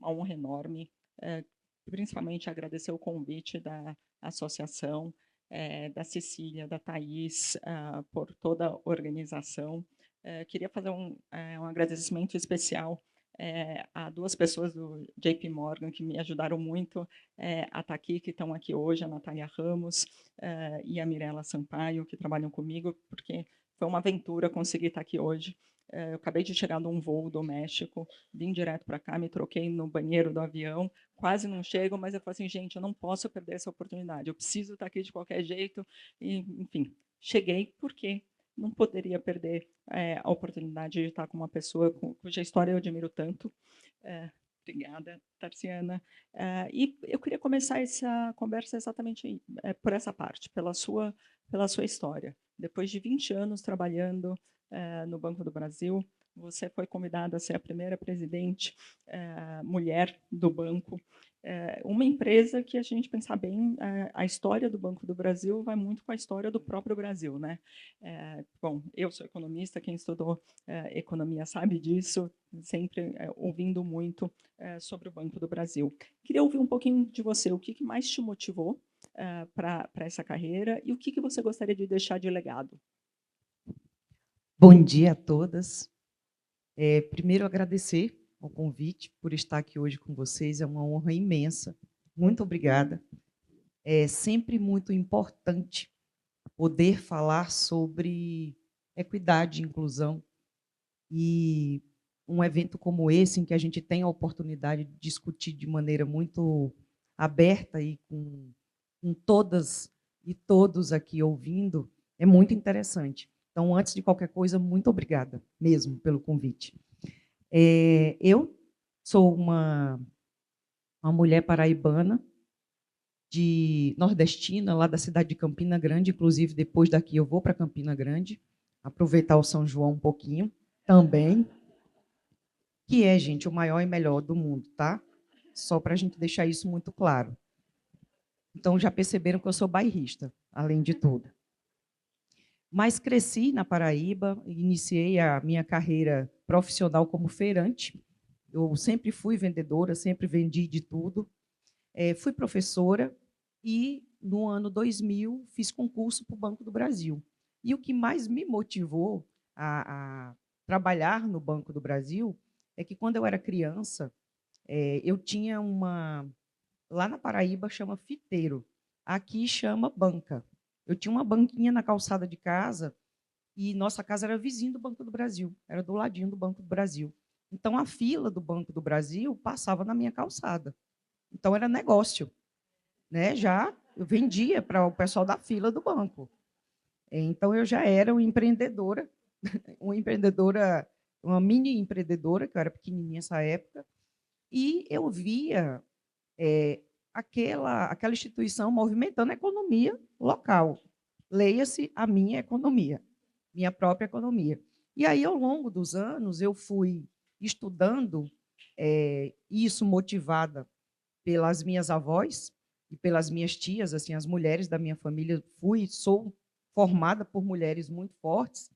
uma honra enorme, principalmente agradecer o convite da associação, da Cecília, da Thaís, por toda a organização. Queria fazer um agradecimento especial a 2 pessoas do JP Morgan que me ajudaram muito a estar aqui, que estão aqui hoje, a Natália Ramos e a Mirela Sampaio, que trabalham comigo, porque foi uma aventura conseguir estar aqui hoje. Eu acabei de chegar de um voo do México, vim direto para cá, me troquei no banheiro do avião, quase não chego, mas eu falei assim, gente, eu não posso perder essa oportunidade, eu preciso estar aqui de qualquer jeito, e, enfim, cheguei porque não poderia perder a oportunidade de estar com uma pessoa cuja história eu admiro tanto. Obrigada, Tarciana. E eu queria começar essa conversa exatamente por essa parte, pela sua história. Depois de 20 anos trabalhando no Banco do Brasil, você foi convidada a ser a primeira presidente mulher do banco. Uma empresa que, a gente pensar bem, a história do Banco do Brasil vai muito com a história do próprio Brasil, né? Bom, eu sou economista, quem estudou economia sabe disso, sempre ouvindo muito sobre o Banco do Brasil. Queria ouvir um pouquinho de você, o que mais te motivou para essa carreira e o que você gostaria de deixar de legado? Bom dia a todas. Primeiro, agradecer o convite por estar aqui hoje com vocês. É uma honra imensa. Muito obrigada. É sempre muito importante poder falar sobre equidade e inclusão. E um evento como esse, em que a gente tem a oportunidade de discutir de maneira muito aberta e com todas e todos aqui ouvindo, é muito interessante. Então, antes de qualquer coisa, muito obrigada mesmo pelo convite. Eu sou uma mulher paraibana, de nordestina, lá da cidade de Campina Grande, inclusive depois daqui eu vou para Campina Grande, aproveitar o São João um pouquinho também, que é, gente, o maior e melhor do mundo, tá? Só para a gente deixar isso muito claro. Então, já perceberam que eu sou bairrista, além de tudo. Mas cresci na Paraíba, iniciei a minha carreira profissional como feirante. Eu sempre fui vendedora, sempre vendi de tudo. Fui professora e, no ano 2000, fiz concurso para o Banco do Brasil. E o que mais me motivou a trabalhar no Banco do Brasil é que, quando eu era criança, eu tinha uma... Lá na Paraíba chama fiteiro, aqui chama banca. Eu tinha uma banquinha na calçada de casa e nossa casa era vizinho do Banco do Brasil, era do ladinho do Banco do Brasil. Então, a fila do Banco do Brasil passava na minha calçada. Então, era negócio, né? Já eu vendia para o pessoal da fila do banco. Então, eu já era uma empreendedora, uma mini empreendedora, que eu era pequenininha nessa época, e eu via aquela instituição movimentando a economia local. Leia-se a minha economia, minha própria economia. E aí, ao longo dos anos, eu fui estudando isso, motivada pelas minhas avós e pelas minhas tias, assim, as mulheres da minha família. Sou formada por mulheres muito fortes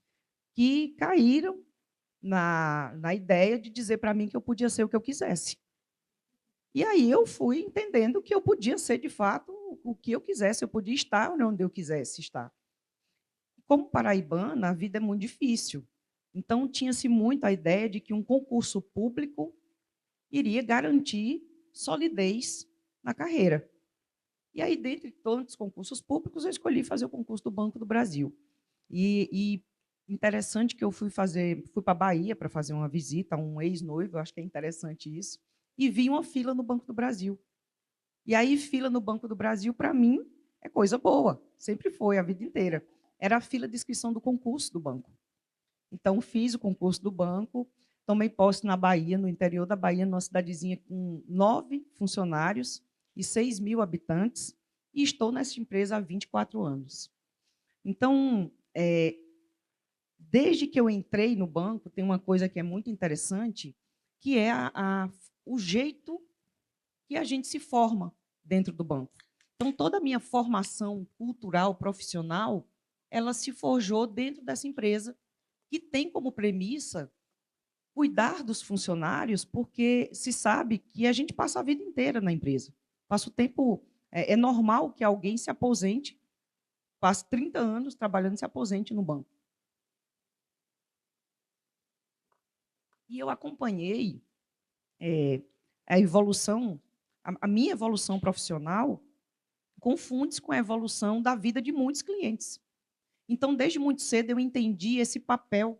que caíram na ideia de dizer para mim que eu podia ser o que eu quisesse. E aí eu fui entendendo que eu podia ser, de fato, o que eu quisesse, eu podia estar onde eu quisesse estar. Como paraibana, a vida é muito difícil. Então, tinha-se muito a ideia de que um concurso público iria garantir solidez na carreira. E aí, dentre todos os concursos públicos, eu escolhi fazer o concurso do Banco do Brasil. E interessante que eu fui para a Bahia para fazer uma visita a um ex-noivo, acho que é interessante isso, e vi uma fila no Banco do Brasil. E aí, fila no Banco do Brasil, para mim, é coisa boa, sempre foi, a vida inteira. Era a fila de inscrição do concurso do banco. Então, fiz o concurso do banco, tomei posse na Bahia, no interior da Bahia, numa cidadezinha com 9 funcionários e 6 mil habitantes, e estou nessa empresa há 24 anos. Então, desde que eu entrei no banco, tem uma coisa que é muito interessante, que é o jeito que a gente se forma dentro do banco. Então, toda a minha formação cultural, profissional, ela se forjou dentro dessa empresa, que tem como premissa cuidar dos funcionários, porque se sabe que a gente passa a vida inteira na empresa. Passa o tempo. É normal que alguém se aposente, passe 30 anos trabalhando e se aposente no banco. E eu acompanhei a evolução, a minha evolução profissional confunde-se com a evolução da vida de muitos clientes. Então, desde muito cedo, eu entendi esse papel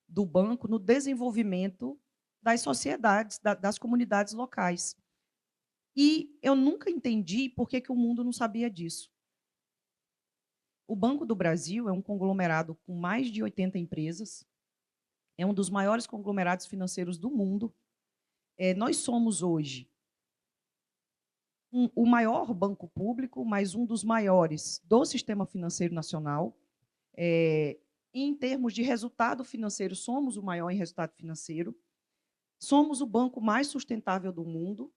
do banco no desenvolvimento das sociedades, das comunidades locais. E eu nunca entendi por que o mundo não sabia disso. O Banco do Brasil é um conglomerado com mais de 80 empresas, é um dos maiores conglomerados financeiros do mundo. Nós somos hoje o maior banco público, mas um dos maiores do sistema financeiro nacional. Em termos de resultado financeiro, somos o maior em resultado financeiro. Somos o banco mais sustentável do mundo.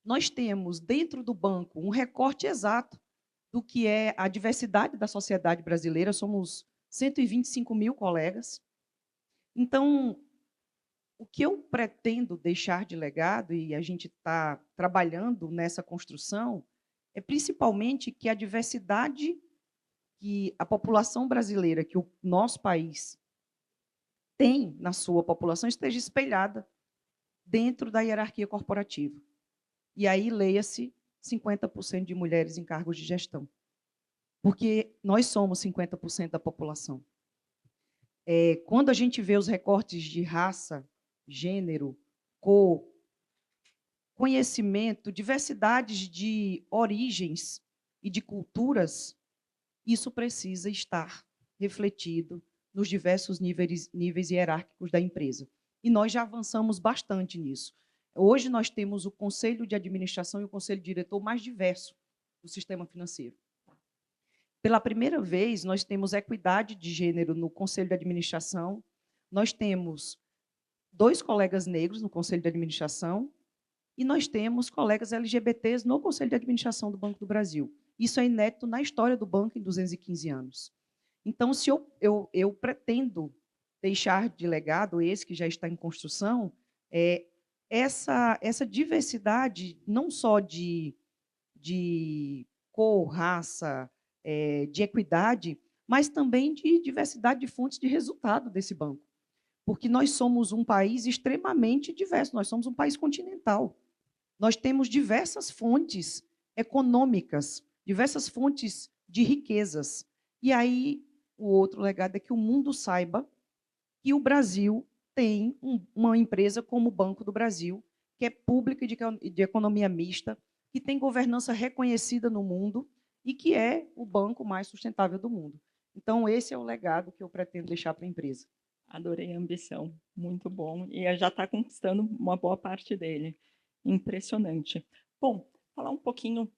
Nós temos, dentro do banco, um recorte exato do que é a diversidade da sociedade brasileira. Somos 125 mil colegas. Então, o que eu pretendo deixar de legado, e a gente está trabalhando nessa construção, é principalmente que a diversidade que a população brasileira, que o nosso país tem na sua população, esteja espelhada dentro da hierarquia corporativa. E aí, leia-se 50% de mulheres em cargos de gestão. Porque nós somos 50% da população. Quando a gente vê os recortes de raça, gênero, cor, conhecimento, diversidades de origens e de culturas, isso precisa estar refletido nos diversos níveis hierárquicos da empresa. E nós já avançamos bastante nisso. Hoje nós temos o conselho de administração e o conselho diretor mais diverso do sistema financeiro. Pela primeira vez, nós temos equidade de gênero no conselho de administração, nós temos 2 colegas negros no conselho de administração e nós temos colegas LGBTs no conselho de administração do Banco do Brasil. Isso é inédito na história do banco em 215 anos. Então, se eu pretendo deixar de legado esse que já está em construção, essa diversidade, não só de cor, raça, de equidade, mas também de diversidade de fontes de resultado desse banco. Porque nós somos um país extremamente diverso, nós somos um país continental. Nós temos diversas fontes econômicas, diversas fontes de riquezas. E aí, o outro legado é que o mundo saiba que o Brasil tem uma empresa como o Banco do Brasil, que é pública e de economia mista, que tem governança reconhecida no mundo e que é o banco mais sustentável do mundo. Então, esse é o legado que eu pretendo deixar para a empresa. Adorei a ambição, muito bom. E já está conquistando uma boa parte dele. Impressionante. Bom, falar um pouquinho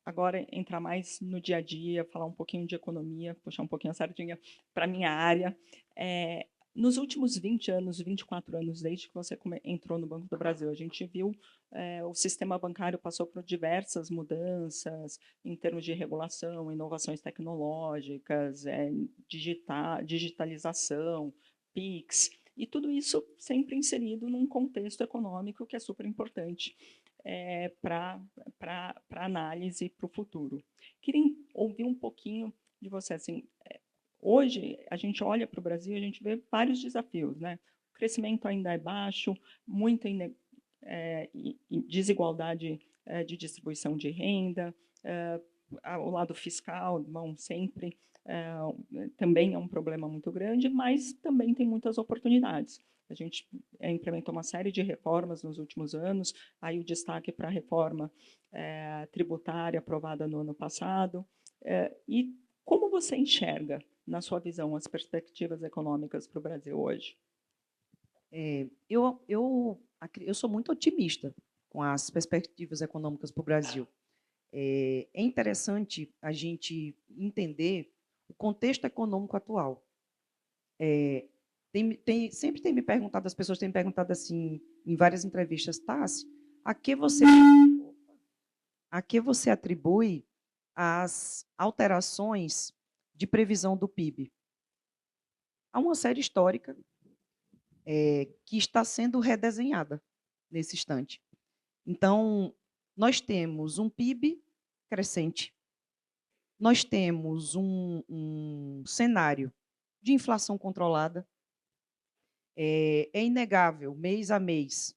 agora entrar mais no dia a dia, falar um pouquinho de economia, puxar um pouquinho a sardinha para a minha área. Nos últimos 20 anos, 24 anos, desde que você entrou no Banco do Brasil, a gente viu o sistema bancário passou por diversas mudanças em termos de regulação, inovações tecnológicas, digitalização, PIX, e tudo isso sempre inserido num contexto econômico que é super importante para análise para o futuro. Queria ouvir um pouquinho de você, assim, hoje a gente olha para o Brasil e a gente vê vários desafios, né? O crescimento ainda é baixo, muita desigualdade de distribuição de renda, o lado fiscal, bom, sempre também é um problema muito grande, mas também tem muitas oportunidades. A gente implementou uma série de reformas nos últimos anos, aí o destaque para a reforma tributária aprovada no ano passado. E como você enxerga, na sua visão, as perspectivas econômicas para o Brasil hoje? Eu sou muito otimista com as perspectivas econômicas para o Brasil. É interessante a gente entender o contexto econômico atual. Sempre tem me perguntado, as pessoas têm me perguntado assim, em várias entrevistas, Tassi, a que você atribui as alterações de previsão do PIB? a uma série histórica que está sendo redesenhada nesse instante. Então, nós temos um PIB crescente, nós temos um cenário de inflação controlada, é inegável, mês a mês,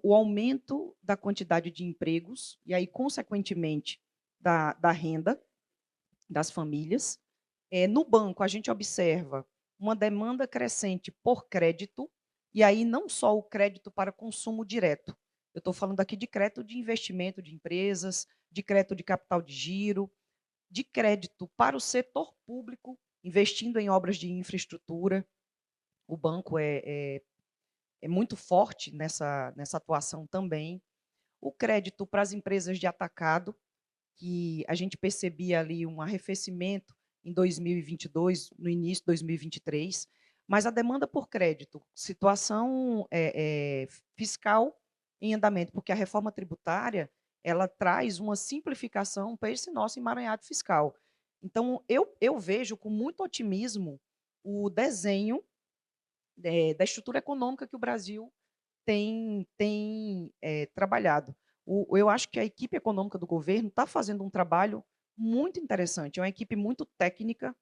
o aumento da quantidade de empregos e aí, consequentemente, da renda das famílias. No banco, a gente observa uma demanda crescente por crédito, e aí não só o crédito para consumo direto. Eu estou falando aqui de crédito de investimento de empresas, de crédito de capital de giro, de crédito para o setor público, investindo em obras de infraestrutura. O banco é muito forte nessa atuação também. O crédito para as empresas de atacado, que a gente percebia ali um arrefecimento em 2022, no início de 2023, mas a demanda por crédito, situação fiscal em andamento, porque a reforma tributária ela traz uma simplificação para esse nosso emaranhado fiscal. Então, eu vejo com muito otimismo o desenho da estrutura econômica que o Brasil tem trabalhado. Eu acho que a equipe econômica do governo está fazendo um trabalho muito interessante, é uma equipe muito técnica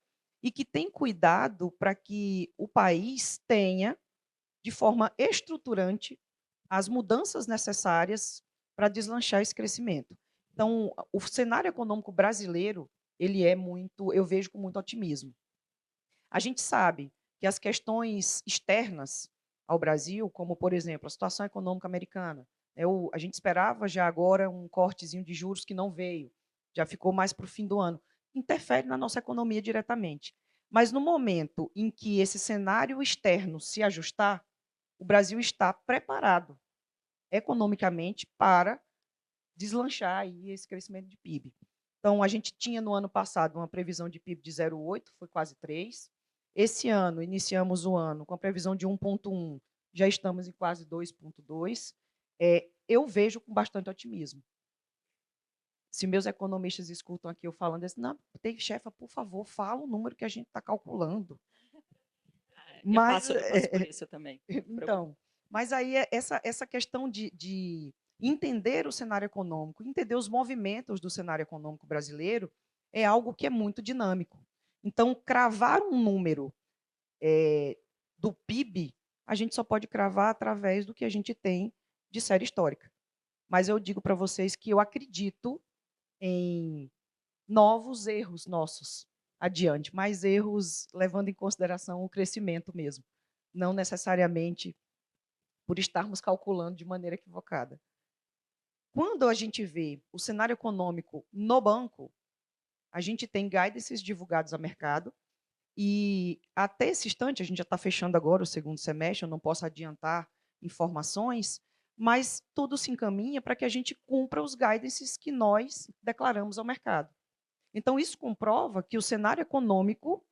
e que tem cuidado para que o país tenha, de forma estruturante, as mudanças necessárias para deslanchar esse crescimento. Então, o cenário econômico brasileiro, ele é muito, eu vejo com muito otimismo. A gente sabe que as questões externas ao Brasil, como, por exemplo, a situação econômica americana, a gente esperava já agora um cortezinho de juros que não veio, já ficou mais para o fim do ano, interfere na nossa economia diretamente. Mas no momento em que esse cenário externo se ajustar, o Brasil está preparado economicamente para deslanchar aí esse crescimento de PIB. Então, a gente tinha no ano passado uma previsão de PIB de 0,8, foi quase 3. Esse ano, iniciamos o ano com a previsão de 1,1, já estamos em quase 2,2. Eu vejo com bastante otimismo. Se meus economistas escutam aqui eu falando, eles não, chefa, por favor, fala o número que a gente está calculando. Mas, Eu passo por isso também. então, mas aí essa questão de entender o cenário econômico, entender os movimentos do cenário econômico brasileiro, é algo que é muito dinâmico. Então, cravar um número do PIB, a gente só pode cravar através do que a gente tem de série histórica. Mas eu digo para vocês que eu acredito em novos erros nossos adiante, mais erros levando em consideração o crescimento mesmo, não necessariamente por estarmos calculando de maneira equivocada. Quando a gente vê o cenário econômico no banco, a gente tem guidances divulgados ao mercado e até esse instante, a gente já está fechando agora o segundo semestre, eu não posso adiantar informações, mas tudo se encaminha para que a gente cumpra os guidances que nós declaramos ao mercado. Então, isso comprova que o cenário econômico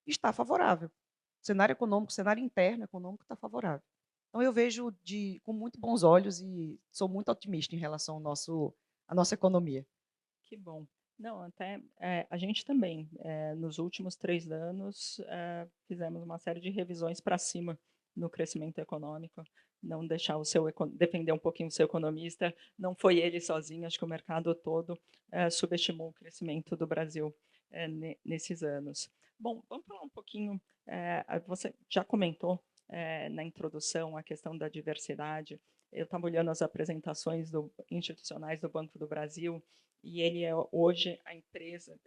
está favorável. O cenário econômico, o cenário interno econômico está favorável. Então, eu vejo com muito bons olhos e sou muito otimista em relação à nossa economia. Que bom. Não, até a gente também, nos últimos 3 anos, fizemos uma série de revisões para cima no crescimento econômico, não deixar depender um pouquinho do seu economista, não foi ele sozinho, acho que o mercado todo subestimou o crescimento do Brasil nesses anos. Bom, vamos falar um pouquinho, você já comentou na introdução a questão da diversidade, eu estava olhando as apresentações institucionais do Banco do Brasil, e ele é hoje a empresa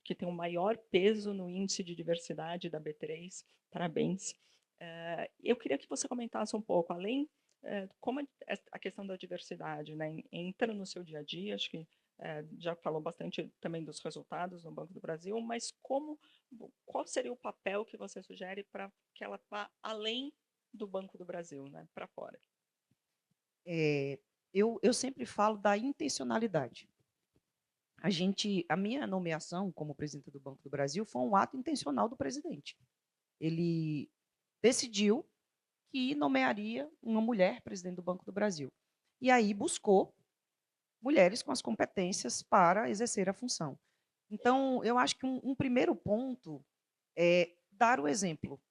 que tem o maior peso no índice de diversidade da B3. Parabéns. Eu queria que você comentasse um pouco, além como a questão da diversidade, né, entra no seu dia a dia, acho que já falou bastante também dos resultados no Banco do Brasil, mas qual seria o papel que você sugere para que ela vá além do Banco do Brasil, né, para fora? Eu sempre falo da intencionalidade. A minha nomeação como presidente do Banco do Brasil foi um ato intencional do presidente. Ele decidiu que nomearia uma mulher presidente do Banco do Brasil. E aí buscou mulheres com as competências para exercer a função. Então, eu acho que um primeiro ponto é dar o exemplo.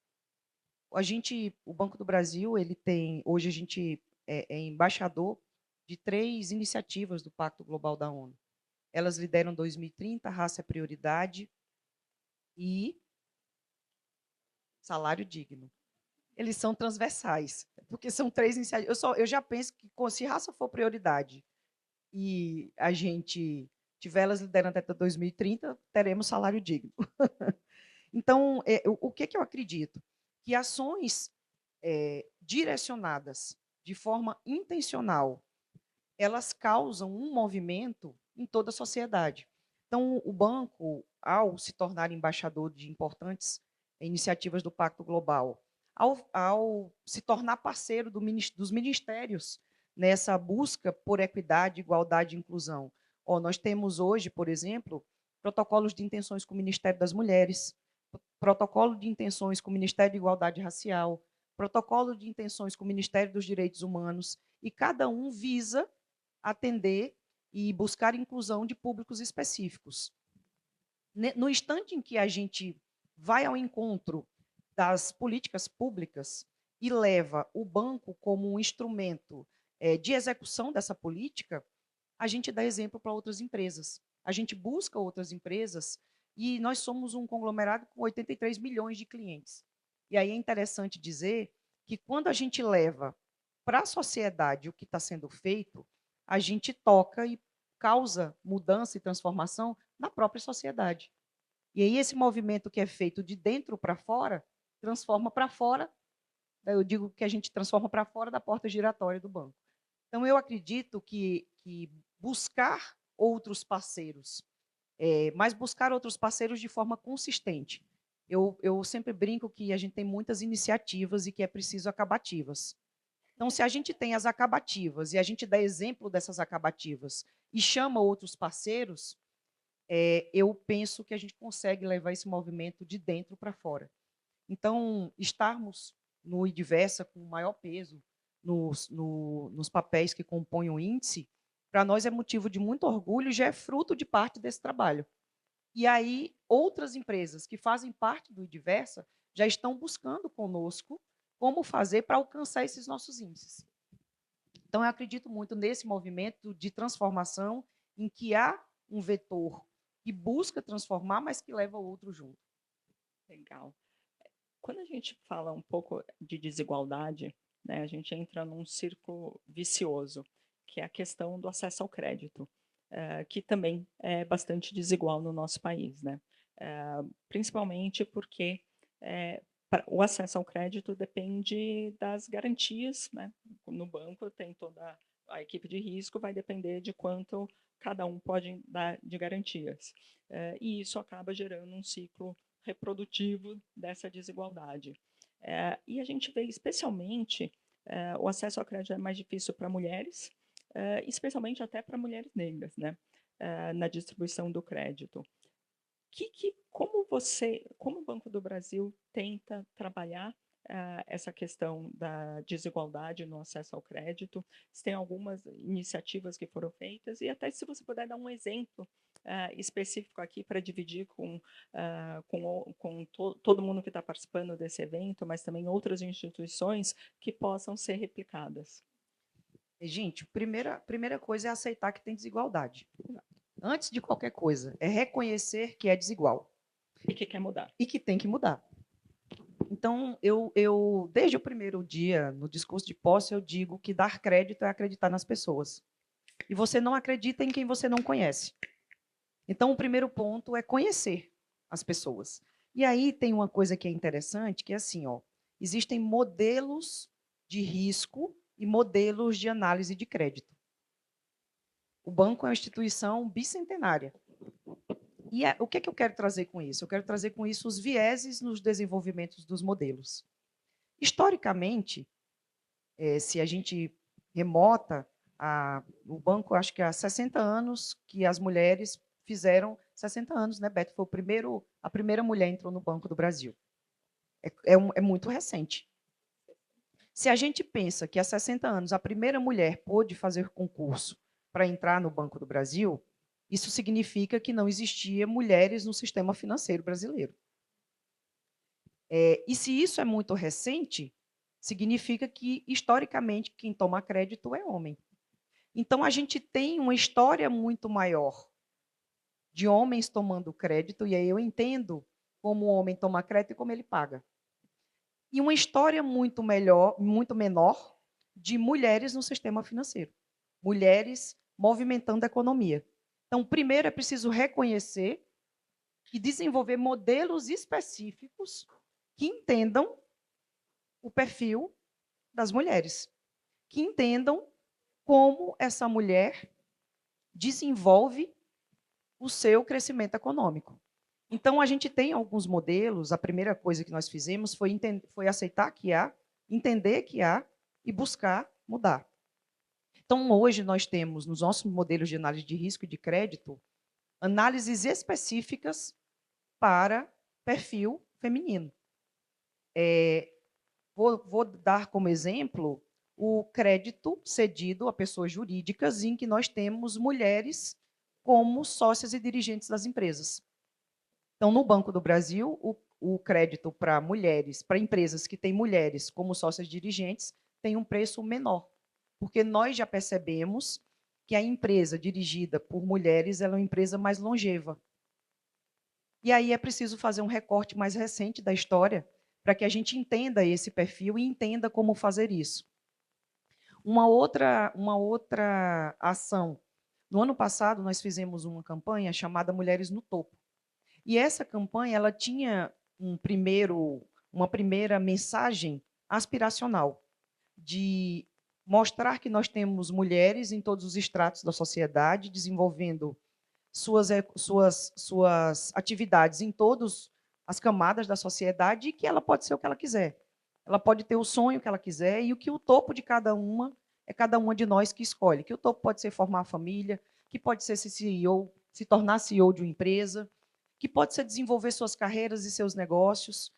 o Banco do Brasil, ele tem, hoje a gente é embaixador de 3 iniciativas do Pacto Global da ONU. Elas lideram 2030, raça é prioridade e salário digno. Eles são transversais, porque são 3 iniciativas. Eu já penso que, se raça for prioridade e a gente tiver elas liderando até 2030, teremos salário digno. Então, o que eu acredito? Que ações direcionadas de forma intencional, elas causam um movimento em toda a sociedade. Então, o banco, ao se tornar embaixador de importantes iniciativas do Pacto Global, ao se tornar parceiro dos ministérios nessa busca por equidade, igualdade e inclusão. Nós temos hoje, por exemplo, protocolos de intenções com o Ministério das Mulheres, protocolo de intenções com o Ministério de Igualdade Racial, protocolo de intenções com o Ministério dos Direitos Humanos, e cada um visa atender e buscar inclusão de públicos específicos. No instante em que a gente vai ao encontro das políticas públicas e leva o banco como um instrumento de execução dessa política, a gente dá exemplo para outras empresas. A gente busca outras empresas e nós somos um conglomerado com 83 milhões de clientes. E aí é interessante dizer que quando a gente leva para a sociedade o que está sendo feito, a gente toca e causa mudança e transformação na própria sociedade. E aí esse movimento que é feito de dentro para fora, transforma para fora, eu digo que a gente transforma para fora da porta giratória do banco. Então, eu acredito que buscar outros parceiros, mas buscar outros parceiros de forma consistente. Eu sempre brinco que a gente tem muitas iniciativas e que é preciso acabativas. Então, se a gente tem as acabativas e a gente dá exemplo dessas acabativas e chama outros parceiros, eu penso que a gente consegue levar esse movimento de dentro para fora. Então, estarmos no IDVERSA com maior peso nos papéis que compõem o índice, para nós é motivo de muito orgulho e já é fruto de parte desse trabalho. E aí, outras empresas que fazem parte do IDVERSA já estão buscando conosco como fazer para alcançar esses nossos índices. Então, eu acredito muito nesse movimento de transformação em que há um vetor que busca transformar, mas que leva o outro junto. Legal. Quando a gente fala um pouco de desigualdade, né, a gente entra num círculo vicioso, que é a questão do acesso ao crédito, que também é bastante desigual no nosso país, né? Principalmente porque o acesso ao crédito depende das garantias, né? No banco tem toda a equipe de risco, vai depender de quanto cada um pode dar de garantias. E isso acaba gerando um ciclo reprodutivo dessa desigualdade. E a gente vê especialmente o acesso ao crédito é mais difícil para mulheres, especialmente até para mulheres negras, né? Na distribuição do crédito. Como o Banco do Brasil tenta trabalhar essa questão da desigualdade no acesso ao crédito? Se tem algumas iniciativas que foram feitas e até se você puder dar um exemplo específico aqui para dividir com todo mundo que está participando desse evento, mas também outras instituições que possam ser replicadas. Gente, primeira coisa é aceitar que tem desigualdade. Antes de qualquer coisa, é reconhecer que é desigual. E que quer mudar. E que tem que mudar. Então, desde o primeiro dia, no discurso de posse, eu digo que dar crédito é acreditar nas pessoas. E você não acredita em quem você não conhece. Então, o primeiro ponto é conhecer as pessoas. E aí tem uma coisa que é interessante, que é assim, existem modelos de risco e modelos de análise de crédito. O banco é uma instituição bicentenária. E o que eu quero trazer com isso? Eu quero trazer com isso os vieses nos desenvolvimentos dos modelos. Historicamente, se a gente remota o banco, acho que há 60 anos que as mulheres fizeram 60 anos, né, Beto? Foi a primeira mulher entrou no Banco do Brasil. É muito recente. Se a gente pensa que há 60 anos a primeira mulher pôde fazer concurso para entrar no Banco do Brasil, isso significa que não existia mulheres no sistema financeiro brasileiro. E se isso é muito recente, significa que, historicamente, quem toma crédito é homem. Então, a gente tem uma história muito maior de homens tomando crédito, e aí eu entendo como o homem toma crédito e como ele paga. E uma história muito melhor, muito menor, de mulheres no sistema financeiro. Mulheres movimentando a economia. Então, primeiro é preciso reconhecer e desenvolver modelos específicos que entendam o perfil das mulheres, que entendam como essa mulher desenvolve o seu crescimento econômico. Então, a gente tem alguns modelos. A primeira coisa que nós fizemos foi aceitar que há, entender que há e buscar mudar. Então, hoje nós temos, nos nossos modelos de análise de risco e de crédito, análises específicas para perfil feminino. Vou dar como exemplo o crédito cedido a pessoas jurídicas, em que nós temos mulheres como sócias e dirigentes das empresas. Então, no Banco do Brasil, o crédito para mulheres, para empresas que têm mulheres como sócias dirigentes, tem um preço menor, porque nós já percebemos que a empresa dirigida por mulheres ela é uma empresa mais longeva. E aí é preciso fazer um recorte mais recente da história para que a gente entenda esse perfil e entenda como fazer isso. Uma outra ação. No ano passado, nós fizemos uma campanha chamada Mulheres no Topo. E essa campanha ela tinha uma primeira mensagem aspiracional, de mostrar que nós temos mulheres em todos os estratos da sociedade, desenvolvendo suas atividades em todas as camadas da sociedade, e que ela pode ser o que ela quiser. Ela pode ter o sonho que ela quiser, e o que o topo de cada uma é cada uma de nós que escolhe. Que o topo pode ser formar família, que pode ser ser CEO, se tornar CEO de uma empresa, que pode ser desenvolver suas carreiras e seus negócios,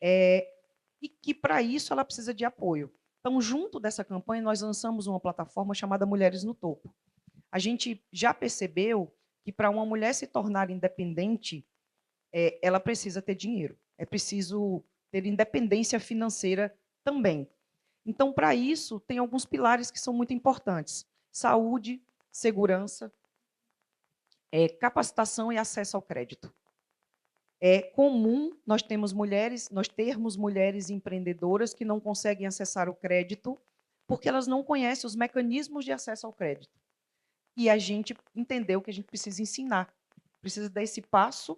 e que para isso ela precisa de apoio. Então, junto dessa campanha, nós lançamos uma plataforma chamada Mulheres no Topo. A gente já percebeu que para uma mulher se tornar independente, ela precisa ter dinheiro, é preciso ter independência financeira também. Então, para isso, tem alguns pilares que são muito importantes: saúde, segurança, capacitação e acesso ao crédito. É comum nós termos mulheres empreendedoras que não conseguem acessar o crédito porque elas não conhecem os mecanismos de acesso ao crédito. E a gente entendeu que a gente precisa ensinar, precisa dar esse passo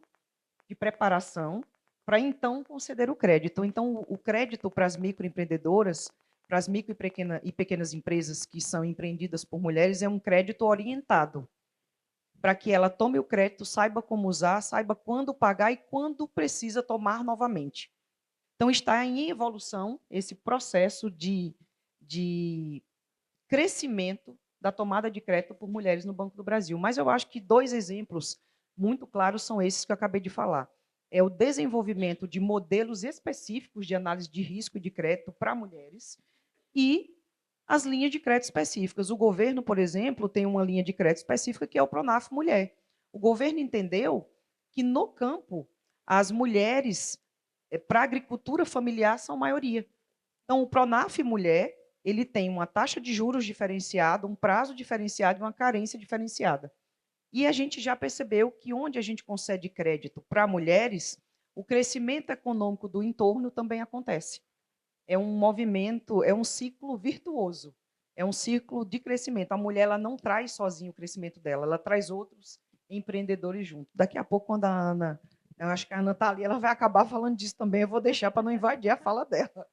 de preparação para então conceder o crédito. Então, o crédito para as microempreendedoras, para as micro e pequenas empresas que são empreendidas por mulheres, é um crédito orientado, para que ela tome o crédito, saiba como usar, saiba quando pagar e quando precisa tomar novamente. Então, está em evolução esse processo de crescimento da tomada de crédito por mulheres no Banco do Brasil. Mas eu acho que 2 exemplos muito claros são esses que eu acabei de falar. É o desenvolvimento de modelos específicos de análise de risco e de crédito para mulheres e as linhas de crédito específicas. O governo, por exemplo, tem uma linha de crédito específica que é o Pronaf Mulher. O governo entendeu que no campo as mulheres para a agricultura familiar são maioria. Então, o Pronaf Mulher ele tem uma taxa de juros diferenciada, um prazo diferenciado e uma carência diferenciada. E a gente já percebeu que onde a gente concede crédito para mulheres, o crescimento econômico do entorno também acontece. É um movimento, é um ciclo virtuoso, é um ciclo de crescimento. A mulher ela não traz sozinha o crescimento dela, ela traz outros empreendedores junto. Daqui a pouco, quando a Ana, eu acho que a Ana está ali, ela vai acabar falando disso também, eu vou deixar para não invadir a fala dela.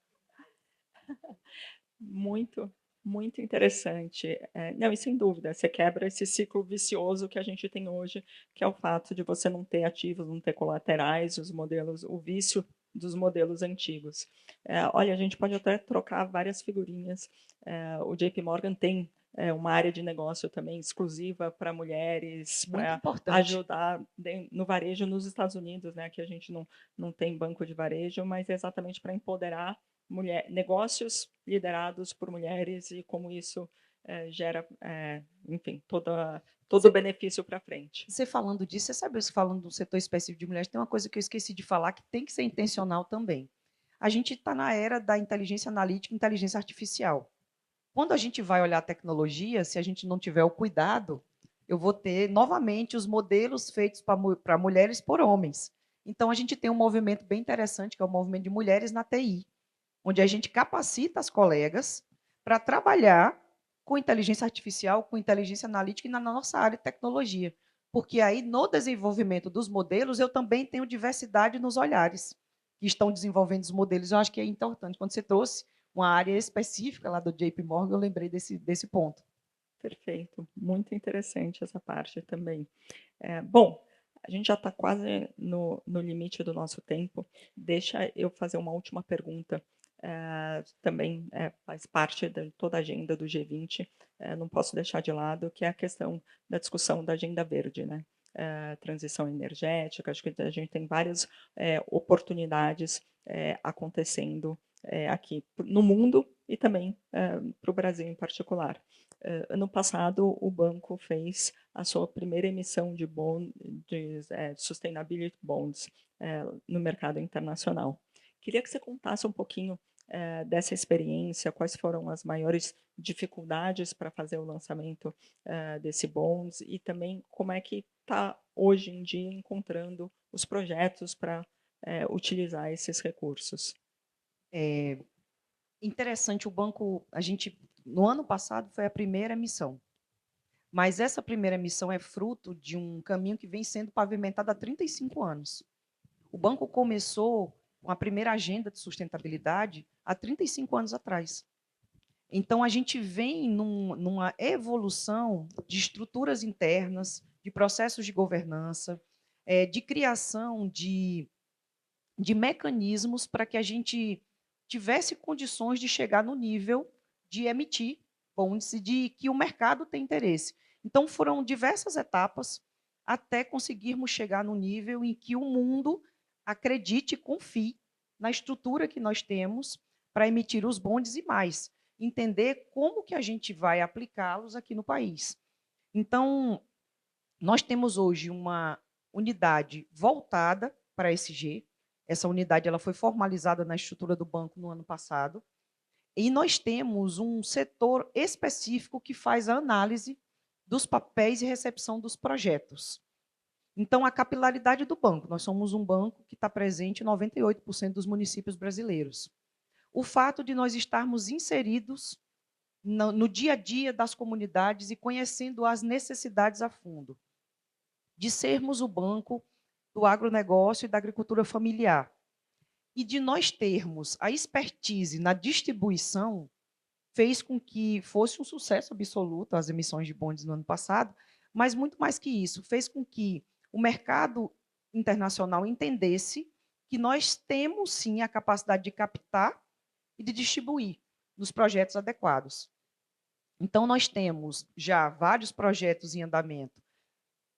Muito, muito interessante. Não, e sem dúvida, você quebra esse ciclo vicioso que a gente tem hoje, que é o fato de você não ter ativos, não ter colaterais, os modelos, o vício dos modelos antigos. Olha, a gente pode até trocar várias figurinhas. O JP Morgan tem uma área de negócio também exclusiva para mulheres, Muito para importante. ajudar no varejo nos Estados Unidos, né? Que a gente não tem banco de varejo, mas é exatamente para empoderar negócios liderados por mulheres e como isso gera, enfim, todo o benefício para frente. Você falando disso, você sabe, você falando do setor específico de mulheres, tem uma coisa que eu esqueci de falar que tem que ser intencional também. A gente está na era da inteligência analítica e inteligência artificial. Quando a gente vai olhar a tecnologia, se a gente não tiver o cuidado, eu vou ter novamente os modelos feitos para mulheres por homens. Então, a gente tem um movimento bem interessante, que é o movimento de mulheres na TI, onde a gente capacita as colegas para trabalhar com inteligência artificial, com inteligência analítica e na nossa área de tecnologia. Porque aí, no desenvolvimento dos modelos, eu também tenho diversidade nos olhares que estão desenvolvendo os modelos. Eu acho que é importante. Quando você trouxe uma área específica lá do JP Morgan, eu lembrei desse ponto. Perfeito, muito interessante essa parte também. Bom, a gente já está quase no limite do nosso tempo. Deixa eu fazer uma última pergunta. Também faz parte de toda a agenda do G20, não posso deixar de lado, que é a questão da discussão da agenda verde, né? Transição energética, acho que a gente tem várias oportunidades acontecendo aqui no mundo e também para o Brasil em particular. Ano passado, o banco fez a sua primeira emissão de Sustainability Bonds no mercado internacional. Queria que você contasse um pouquinho dessa experiência, quais foram as maiores dificuldades para fazer o lançamento desse bonds e também como é que está hoje em dia encontrando os projetos para utilizar esses recursos. É interessante, o banco, no ano passado, foi a primeira emissão. Mas essa primeira emissão é fruto de um caminho que vem sendo pavimentado há 35 anos. O banco começou com a primeira agenda de sustentabilidade há 35 anos atrás. Então, a gente vem numa evolução de estruturas internas, de processos de governança, de criação de mecanismos para que a gente tivesse condições de chegar no nível de emitir bonds e de que o mercado tem interesse. Então, foram diversas etapas até conseguirmos chegar no nível em que o mundo acredite e confie na estrutura que nós temos para emitir os bondes e mais, entender como que a gente vai aplicá-los aqui no país. Então, nós temos hoje uma unidade voltada para ESG. Essa unidade ela foi formalizada na estrutura do banco no ano passado. E nós temos um setor específico que faz a análise dos papéis e recepção dos projetos. Então, a capilaridade do banco. Nós somos um banco que está presente em 98% dos municípios brasileiros. O fato de nós estarmos inseridos no dia a dia das comunidades e conhecendo as necessidades a fundo, de sermos o banco do agronegócio e da agricultura familiar, e de nós termos a expertise na distribuição, fez com que fosse um sucesso absoluto as emissões de bondes no ano passado, mas muito mais que isso, fez com que o mercado internacional entendesse que nós temos sim a capacidade de captar e de distribuir nos projetos adequados. Então, nós temos já vários projetos em andamento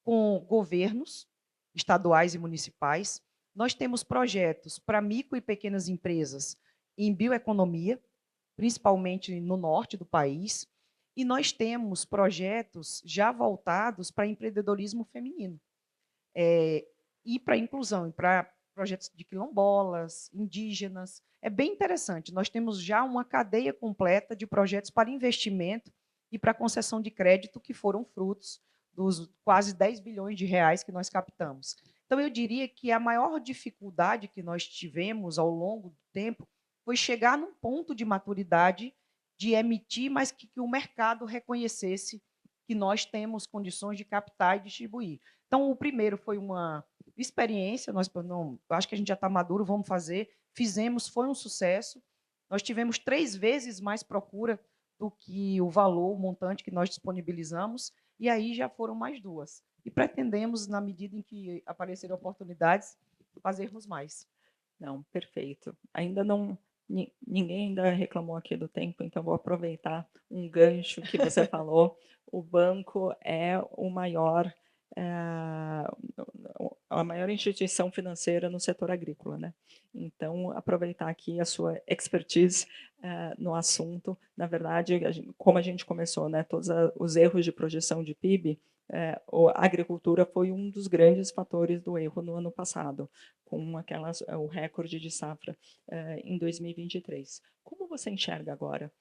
com governos estaduais e municipais. Nós temos projetos para micro e pequenas empresas em bioeconomia, principalmente no norte do país, e nós temos projetos já voltados para empreendedorismo feminino e para inclusão, e para projetos de quilombolas, indígenas. É bem interessante. Nós temos já uma cadeia completa de projetos para investimento e para concessão de crédito que foram frutos dos quase 10 bilhões de reais que nós captamos. Então, eu diria que a maior dificuldade que nós tivemos ao longo do tempo foi chegar num ponto de maturidade de emitir, mas que o mercado reconhecesse que nós temos condições de captar e distribuir. Então, o primeiro foi uma experiência, nós não, acho que a gente já está maduro, vamos fazer, fizemos, foi um sucesso. Nós tivemos 3 vezes mais procura do que o valor, o montante que nós disponibilizamos, e aí já foram mais 2. E pretendemos, na medida em que aparecerem oportunidades, fazermos mais. Não, perfeito. Ainda não, ninguém ainda reclamou aqui do tempo, então vou aproveitar um gancho que você falou. O banco é o maior a maior instituição financeira no setor agrícola, né. Então, aproveitar aqui a sua expertise, no assunto. Na verdade, como a gente começou, né, todos os erros de projeção de PIB, a agricultura foi um dos grandes fatores do erro no ano passado, com o recorde de safra, em 2023. Como você enxerga agora,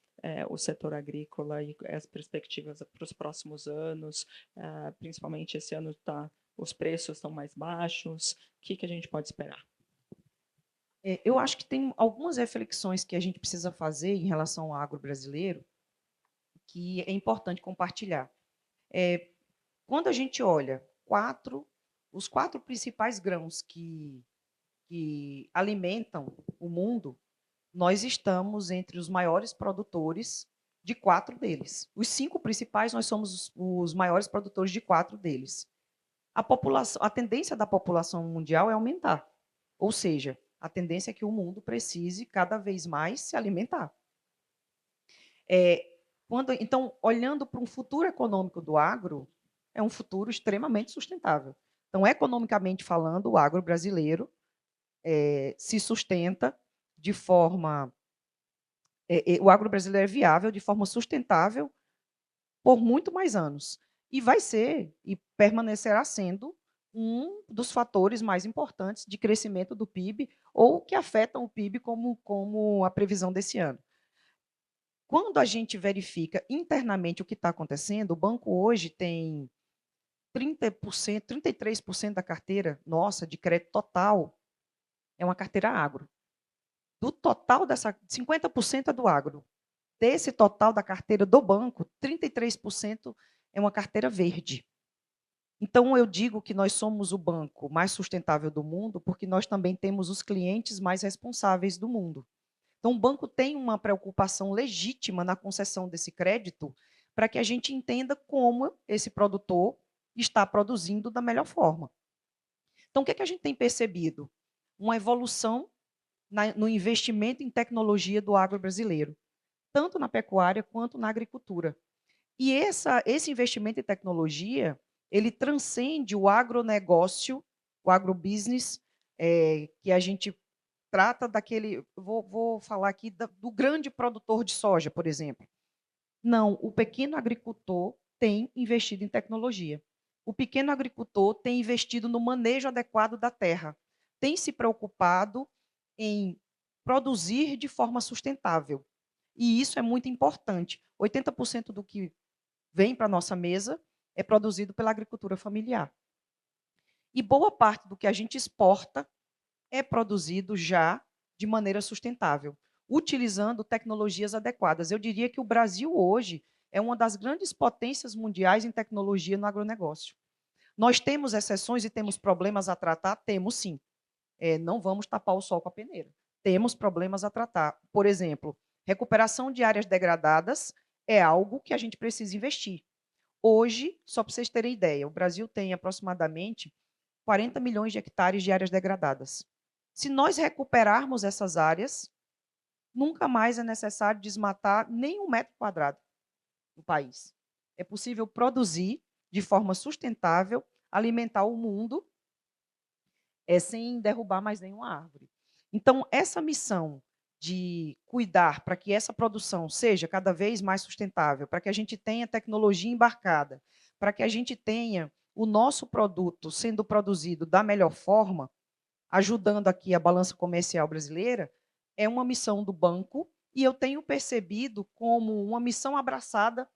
o setor agrícola e as perspectivas para os próximos anos? Principalmente esse ano os preços estão mais baixos. O que a gente pode esperar? Eu acho que tem algumas reflexões que a gente precisa fazer em relação ao agro brasileiro que é importante compartilhar. Quando a gente olha os 4 principais grãos que alimentam o mundo, nós estamos entre os maiores produtores de 4 deles. Os 5 principais, nós somos os maiores produtores de 4 deles. A tendência da população mundial é aumentar, ou seja, a tendência é que o mundo precise cada vez mais se alimentar. Então, olhando para um futuro econômico do agro, é um futuro extremamente sustentável. Então, economicamente falando, o agro brasileiro se sustenta de forma. O agro brasileiro é viável de forma sustentável por muito mais anos. E vai ser e permanecerá sendo um dos fatores mais importantes de crescimento do PIB ou que afetam o PIB como a previsão desse ano. Quando a gente verifica internamente o que está acontecendo, o banco hoje tem 30%, 33% da carteira nossa de crédito total é uma carteira agro. Do total dessa, 50% é do agro. Desse total da carteira do banco, 33% é uma carteira verde. Então, eu digo que nós somos o banco mais sustentável do mundo, porque nós também temos os clientes mais responsáveis do mundo. Então, o banco tem uma preocupação legítima na concessão desse crédito para que a gente entenda como esse produtor está produzindo da melhor forma. Então, o que é que a gente tem percebido? Uma evolução no investimento em tecnologia do agro brasileiro, tanto na pecuária quanto na agricultura. E esse investimento em tecnologia, ele transcende o agronegócio, o agrobusiness, que a gente trata daquele. Vou falar aqui do grande produtor de soja, por exemplo. Não, o pequeno agricultor tem investido em tecnologia. O pequeno agricultor tem investido no manejo adequado da terra, tem se preocupado em produzir de forma sustentável. E isso é muito importante. 80% do que vem para a nossa mesa é produzido pela agricultura familiar. E boa parte do que a gente exporta é produzido já de maneira sustentável, utilizando tecnologias adequadas. Eu diria que o Brasil hoje é uma das grandes potências mundiais em tecnologia no agronegócio. Nós temos exceções e temos problemas a tratar? Temos sim. Não vamos tapar o sol com a peneira. Temos problemas a tratar. Por exemplo, recuperação de áreas degradadas é algo que a gente precisa investir. Hoje, só para vocês terem ideia, o Brasil tem aproximadamente 40 milhões de hectares de áreas degradadas. Se nós recuperarmos essas áreas, nunca mais é necessário desmatar nem 1 metro quadrado no país. É possível produzir de forma sustentável, alimentar o mundo sem derrubar mais nenhuma árvore. Então, essa missão de cuidar para que essa produção seja cada vez mais sustentável, para que a gente tenha tecnologia embarcada, para que a gente tenha o nosso produto sendo produzido da melhor forma, ajudando aqui a balança comercial brasileira, é uma missão do banco e eu tenho percebido como uma missão abraçada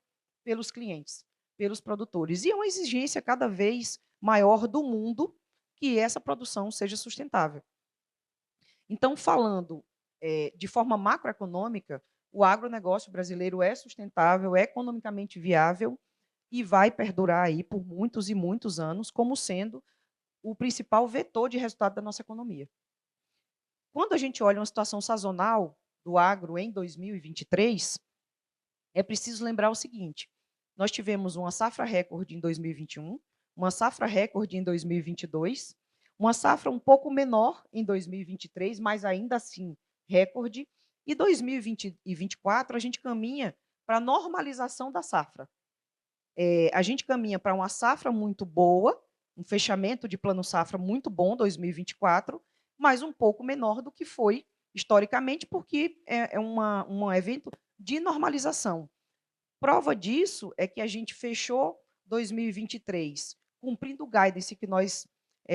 pelos clientes, pelos produtores. E é uma exigência cada vez maior do mundo que essa produção seja sustentável. Então, falando de forma macroeconômica, o agronegócio brasileiro é sustentável, é economicamente viável e vai perdurar aí por muitos e muitos anos como sendo o principal vetor de resultado da nossa economia. Quando a gente olha uma situação sazonal do agro em 2023, é preciso lembrar o seguinte: nós tivemos uma safra recorde em 2021, uma safra recorde em 2022, uma safra um pouco menor em 2023, mas ainda assim recorde, e 2024 a gente caminha para a normalização da safra. A gente caminha para uma safra muito boa, um fechamento de plano safra muito bom, 2024, mas um pouco menor do que foi historicamente, porque é um evento de normalização. Prova disso é que a gente fechou 2023 cumprindo o guidance que nós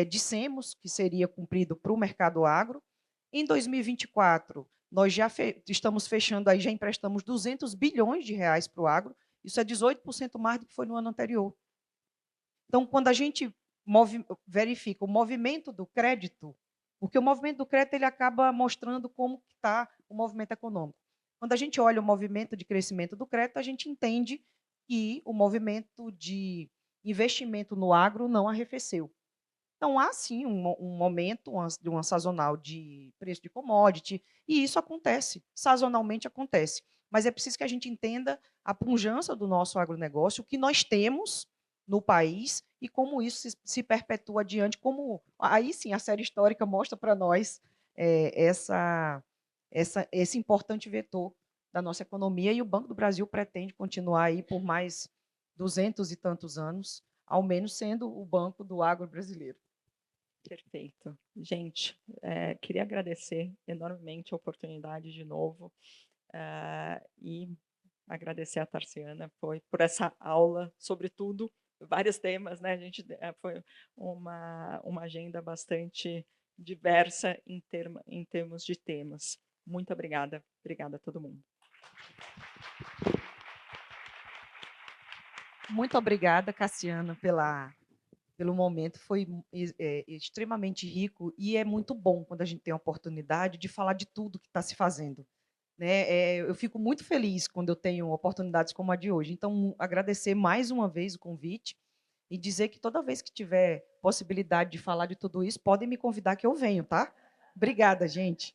dissemos que seria cumprido para o mercado agro. Em 2024, nós já estamos fechando, aí já emprestamos 200 bilhões de reais para o agro, isso é 18% mais do que foi no ano anterior. Então, quando a gente verifica o movimento do crédito, porque o movimento do crédito ele acaba mostrando como está o movimento econômico. Quando a gente olha o movimento de crescimento do crédito, a gente entende que o movimento de investimento no agro não arrefeceu. Então, há sim um momento, uma sazonal de preço de commodity, e isso acontece, sazonalmente acontece. Mas é preciso que a gente entenda a pujança do nosso agronegócio, o que nós temos no país e como isso se perpetua adiante, como aí sim a série histórica mostra para nós esse importante vetor da nossa economia, e o Banco do Brasil pretende continuar aí por mais 200 e tantos anos, ao menos sendo o banco do agro brasileiro. Perfeito. Gente, queria agradecer enormemente a oportunidade de novo, e agradecer a Tarciana por essa aula, sobretudo, vários temas, né? A gente foi uma agenda bastante diversa em termos de temas. Muito obrigada. Obrigada a todo mundo. Muito obrigada, Cassiana, pelo momento. Foi extremamente rico e é muito bom quando a gente tem a oportunidade de falar de tudo que está se fazendo. Né? Eu fico muito feliz quando eu tenho oportunidades como a de hoje. Então, agradecer mais uma vez o convite e dizer que toda vez que tiver possibilidade de falar de tudo isso, podem me convidar que eu venho, tá? Obrigada, gente.